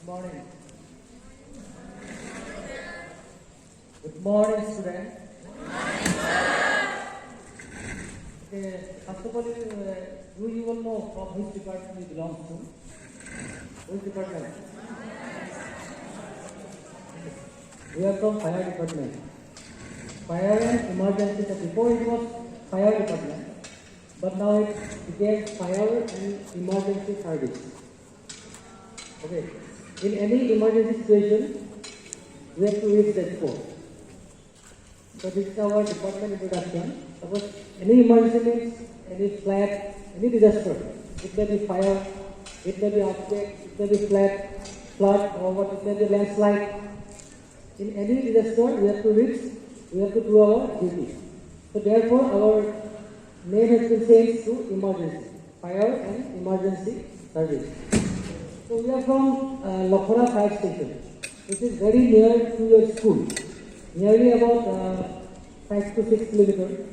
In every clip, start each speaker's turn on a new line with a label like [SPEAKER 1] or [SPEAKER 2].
[SPEAKER 1] morning. Good morning, student. Okay, first of all, you will know from which department you belong to. Which department? We are from fire department. Fire and emergency. Before it was fire department, but now it became fire and emergency service. Okay. In any emergency situation, we have to reach that code. So this is our department introduction. Suppose any emergency means any flood, any disaster. It may be fire, it may be earthquake, it may be flood, or what it may be landslide. In any disaster, we have to reach, we have to do our duty. So therefore, our name has been changed to emergency, fire and emergency service. So we are from Lakhora Fire Station, which is very near to your school, nearly about 5 to 6 kilometers.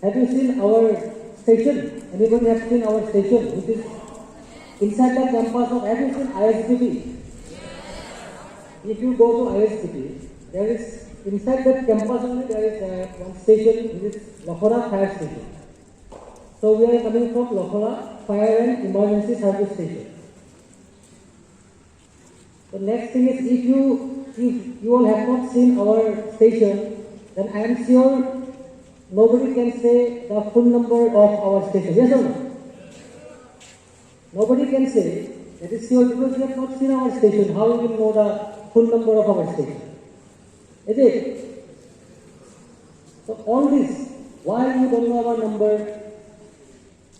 [SPEAKER 1] Have you seen our station? Anybody have seen our station, which is inside the campus of, have you seen ISBT? If you go to ISBT, there is, inside that campus only there is one station, which is Lakhora Fire Station. So we are coming from Lakhora Fire and Emergency Service Station. The next thing is, if you all have not seen our station, then I am sure nobody can say the full number of our station. Yes or no? Nobody can say. That is sure, because you have not seen our station. How you will know the full number of our station? Is it? So all this, why you don't know our number?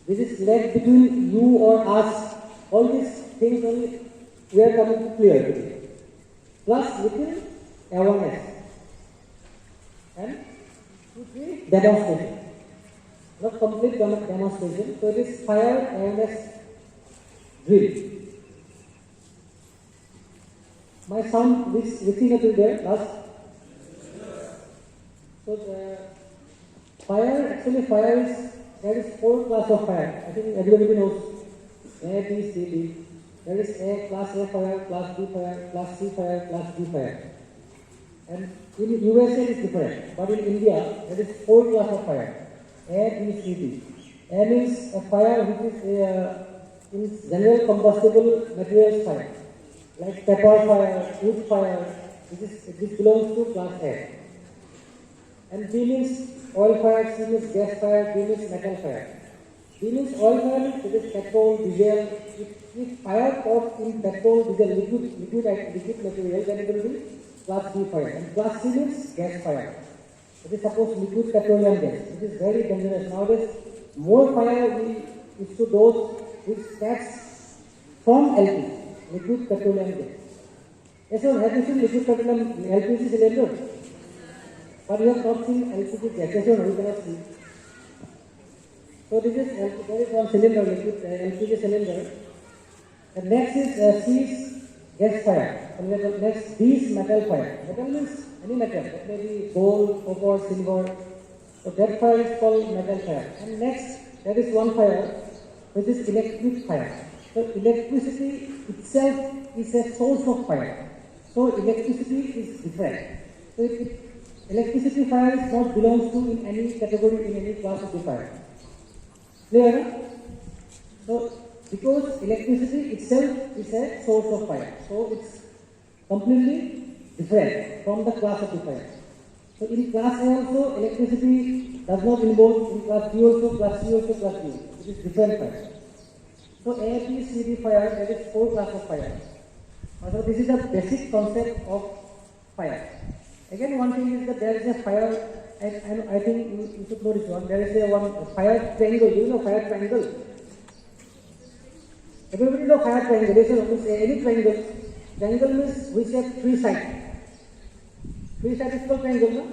[SPEAKER 1] This is left between you or us. All these things only we are coming to clear today. Plus little awareness and demonstration. Not complete demonstration. So it is fire awareness drill. My sound reaching until there, last. So fire is, there is 4 classes of fire. I think everybody knows. A, B, C, D. There is class A fire, class B fire, class C fire, class D fire. And in USA it is different, but in India there is 4 classes of fire. A, B, C, D. A means a fire which is in general combustible materials fire, like pepper fire, wood fire. This belongs to class A. And B means oil fire, C means gas fire, D means metal fire. D means oil fire means it is petrol, diesel. If fire caught in petrol, diesel, liquid material, then it will be class B fire. And class C means gas fire. It is suppose liquid petroleum gas. It is very dangerous. Nowadays, more fire is to those which starts from LPG, liquid petroleum gas. Yes, sir, have you seen liquid petroleum LPG cylinder? But you have not seen LPG gas. Yes, sir, you cannot see. So this is, there is one cylinder, liquid LPG cylinder. And next is C is gas fire. And next D is metal fire. Metal means any metal. That may be gold, copper, silver. So that fire is called metal fire. And next, there is one fire which is electric fire. So electricity itself is a source of fire. So electricity is different. So electricity fire is not belongs to in any category, in any class of the fire. Clear? So because electricity itself is a source of fire. So it's completely different from the class of the fire. So in class A also, electricity does not involve. In class B also, class C also, class D. It is different fire. So A, B, C, D fire, there is 4 classes of fire. So this is the basic concept of fire. Again, one thing is that there is a fire, and I think you should know this one. There is a fire triangle. Do you know fire triangle? Everybody know fire triangle. Yes, any triangle. Triangle means which have 3 sides. 3 sides is called triangle, no?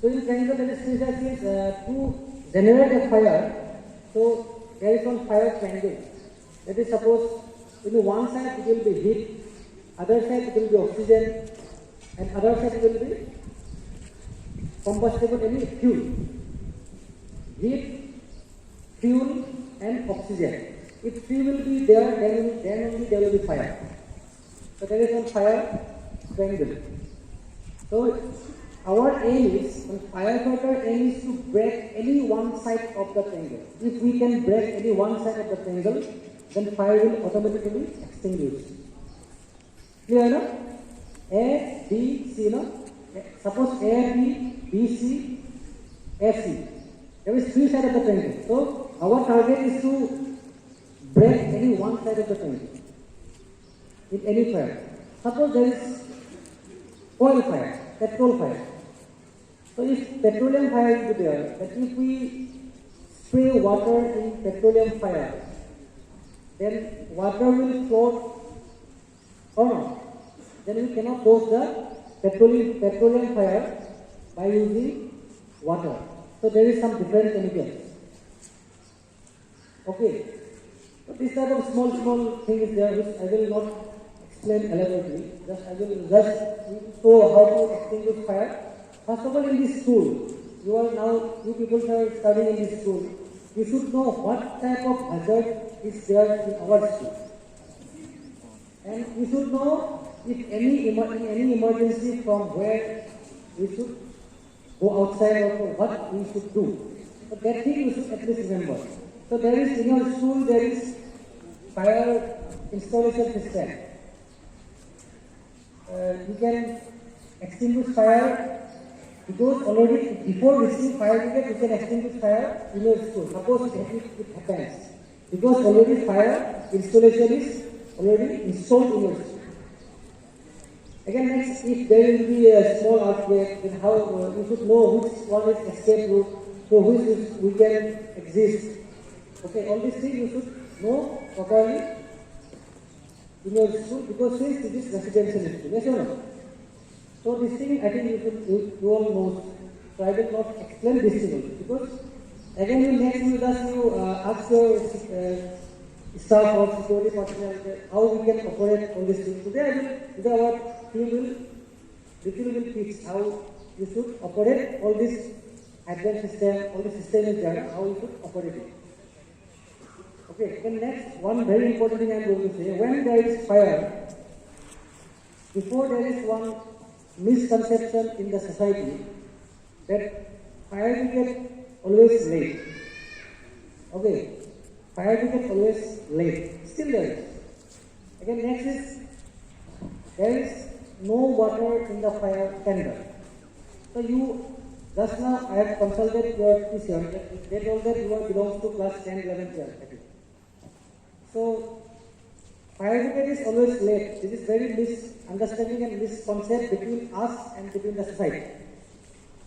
[SPEAKER 1] So in triangle there is 3 sides means to generate a fire. So there is one fire triangle. That is, suppose in one side it will be heat, other side it will be oxygen, and other side it will be combustible any fuel. Heat, fuel and oxygen. If fuel will be there, then only there will be fire. So there is one fire triangle. So our aim is, firefighter aim is to break any one side of the triangle. If we can break any one side of the triangle, then fire will automatically extinguish. Clear enough? A, B, C, no? Suppose A, B, C, F, C. There is three sides of the triangle. So our target is to break any one side of the triangle in any fire. Suppose there is oil fire, petrol fire. So if petroleum fire is there, that if we spray water in petroleum fire, then water will float or not. Then we cannot dose the petroleum fire by using water. So there is some different chemicals. Okay. So this type of small thing is there which I will not explain elaborately. I will just show how to extinguish fire. First of all, in this school, you people are studying in this school. You should know what type of hazard is there in our school. And you should know if in any emergency from where we should go outside or what we should do. So that thing you should at least remember. So there is in your school there is fire installation system. You can extinguish fire because already before receiving fire ticket you can extinguish fire in your school. Suppose it happens because already fire installation is already installed in your school. Again, next, if there will be a small earthquake, then how we should know which one is escape route, so which we can exist. Okay, all these things you should know properly in your school because since it is residential school, yes or no? So this thing I think you all know. So I will not explain this thing because again in next you ask your staff or security personnel how we can operate all these things. Today our team will teach how you should operate all this advanced system, all the system is there, how you should operate it. Okay, then next, one very important thing I am going to say, when there is fire, before there is one misconception in the society that fire will get always late. Okay, fire will get always late. Still there is. Again, next is, there is no water in the fire tender. So just now I have consulted your teacher, they told that you belongs to class 10, 11, 12, I think. So, fire brigade is always late. This is very misunderstanding and misconception between us and between the society.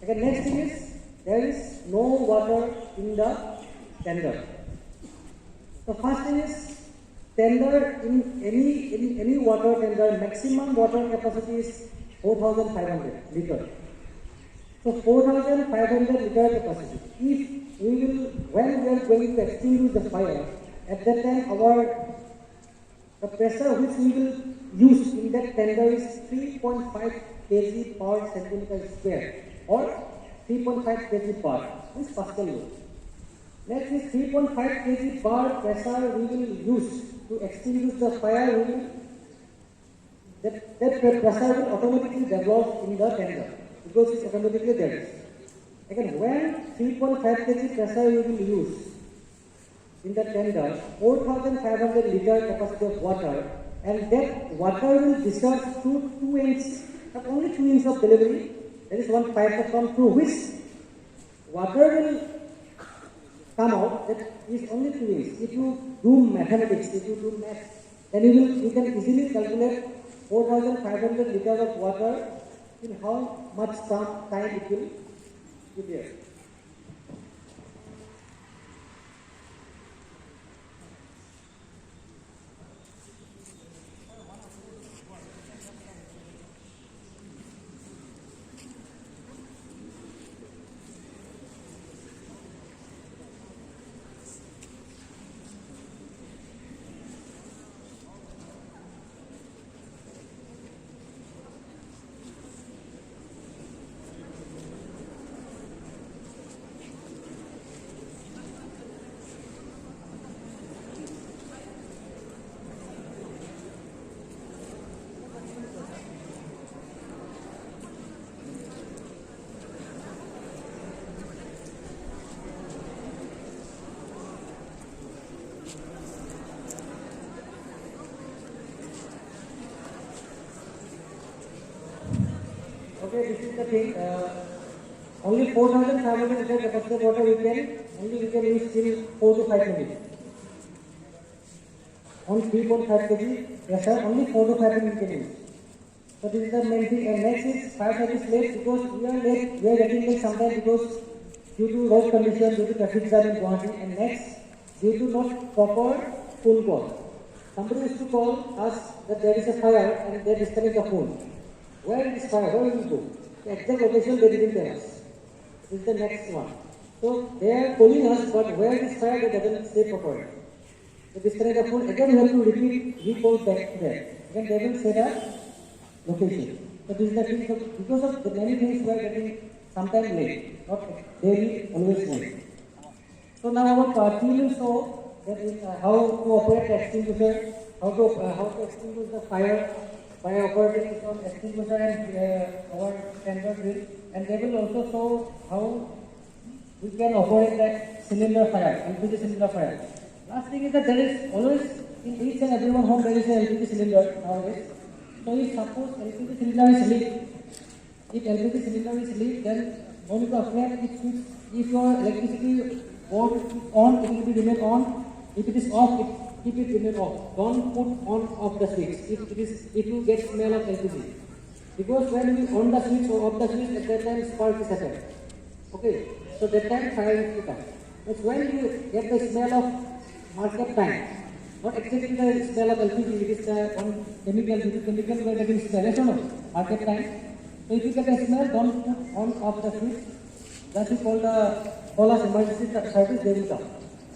[SPEAKER 1] Again, next thing is, there is no water in the tender. The first thing is, tender in any water tender, maximum water capacity is 4,500 liters. So 4,500 liter capacity. If when we are going to extinguish the fire, at that time the pressure which we will use in that tender is 3.5 kg per centimeter square or 3.5 kg per. This is Pascal law. Next is 3.5 kg per pressure we will use to extinguish the fire. That pressure will automatically develop in the tender because it's automatically there. Again, when 3.5 kg pressure we will use in the tender, 4,500 liter capacity of water, and that water will discharge through 2 inches, not only 2 inches of delivery. There is one pipe from through which water will come out. That is only 2 inches. If you do mathematics, if you do math, then you can easily calculate 4,500 liters of water in how much time it will be there. okay, this is the thing. Only 4,500 liter capacity of water we can use till 4 to 5 minutes. On 3.5 kg pressure, only 4 to 5 minutes we can use. So this is the main thing. And next is fire service late, because we are getting late sometimes because due to road condition, due to traffic jam in Guwahati, and next due to not proper phone call. Somebody used to call us that there is a fire and they disconnect the phone. Where is fire? Where will we go? The exact location they didn't tell us. This is the next one. So they are calling us, but where is fire they doesn't say properly. They disconnect the phone. Again, we have to recall back there. Again, they will say the location. So this is the thing. So because of the many things, we are getting sometimes late, not daily, always late. So now our team will show that is how to operate the extinguisher, how to extinguish the fire by operating from extinguisher and our standard drill, and they will also show how we can operate that cylinder fire, LPG cylinder fire. Last thing is that there is always in each and everyone home there is an LPG cylinder nowadays. So if suppose LPG cylinder is leak, then no need to apply it switch. If your electricity board is on, it will be remain on. If it is off, keep it remain off. Don't put on off the switch. If you get smell of LPG, because when you on the switch or off the switch, at that time spark is happened. Okay, so that time fire will come. But when you get the smell of market time, not exactly the smell of LPG, it is the one chemical we are getting smell. Yes or no? Market time. So if you get a smell, don't put on off the switch. That is called the call us emergency service. They will come.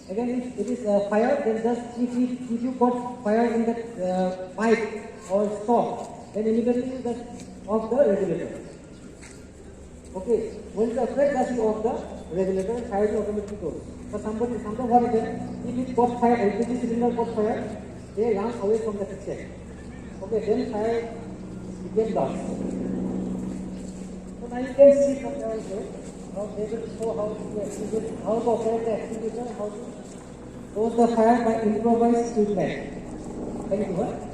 [SPEAKER 1] Again, if it is fire, then just if you got fire in that pipe or stop, then immediately you just off the regulator. Okay, when the effect does you off the regulator, fire will automatically goes. But sometimes what is it? If it got fire, LPG cylinder got fire, they run away from the kitchen. Okay, then fire gets lost. So now you can see from there also how they will show how to operate the extinguisher, how to close the fire by improvised equipment. Thank you.